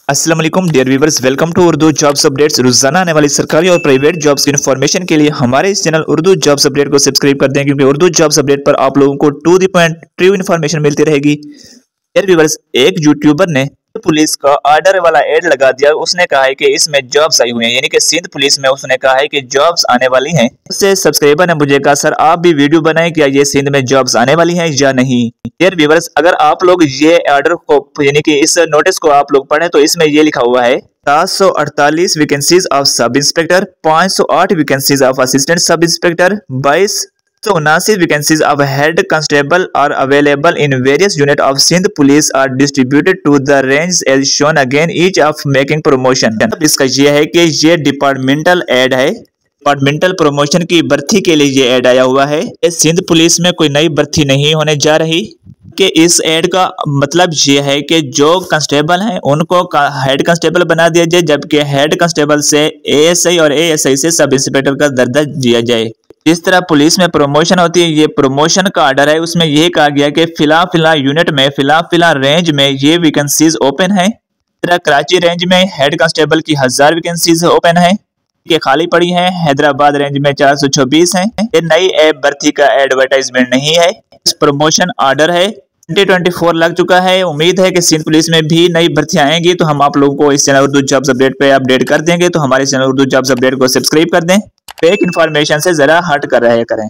अस्सलाम वालेकुम dear viewers, welcome to Urdu jobs updates. रोजाना आने वाली सरकारी और प्राइवेट जॉब्स की इन्फॉर्मेशन के लिए हमारे इस चैनल उर्दू जॉब्स अपडेट को सब्सक्राइब कर दें, क्योंकि उर्दू जॉब्स अपडेट पर आप लोगों को to the point true information मिलती रहेगी। डियर व्यूवर्स, एक यूट्यूबर ने पुलिस का ऑर्डर वाला एड लगा दिया। उसने कहा है कि इसमें जॉब्स आई हुई हैं, यानी कि सिंध पुलिस में उसने कहा है कि जॉब्स आने वाली हैं। उससे सब्सक्राइबर ने मुझे कहा, सर आप भी वीडियो बनाएं, क्या ये सिंध में जॉब्स आने वाली हैं या नहीं। डियर व्यूवर्स, अगर आप लोग ये ऑर्डर को यानी कि इस नोटिस को आप लोग पढ़ें तो इसमें ये लिखा हुआ है 748 vacancies of sub inspector, 508 vacancies of assistant sub inspector, 2279 vacancies of head constable are available in various unit of Sindh police are distributed to the range as shown again each of making promotion. इसका ये है कि ये departmental ad है, departmental promotion की भर्ती के लिए ये एड आया हुआ है। सिंध पुलिस में कोई नई भर्ती नहीं होने जा रही कि इस एड का मतलब ये है कि जो कांस्टेबल हैं उनको हेड कांस्टेबल बना दिया जाए, जबकि हेड कांस्टेबल से एएसआई और एएसआई से सब इंस्पेक्टर का दर्जा दिया जाए। जिस तरह पुलिस में प्रमोशन होती है, ये प्रमोशन का ऑर्डर है। उसमें यह कहा गया कि फिलहाल यूनिट में फिलहाल रेंज में ये वैकेंसीज ओपन है। कराची रेंज में हेड कांस्टेबल की 1000 वैकेंसीज ओपन है के खाली पड़ी हैं। हैदराबाद रेंज में 426 हैं। ये नई भर्ती का एडवर्टाइजमेंट नहीं है, प्रमोशन ऑर्डर है। 2024 लग चुका है। उम्मीद है कि सिंध पुलिस में भी नई भर्तियां आएंगी तो हम आप लोगों को इस चैनल उर्दू जॉब्स अपडेट पे अपडेट कर देंगे। तो हमारे चैनल उर्दू जॉब्स अपडेट को सब्सक्राइब कर दें, फेक इन्फॉर्मेशन से जरा हट कर रहे करें।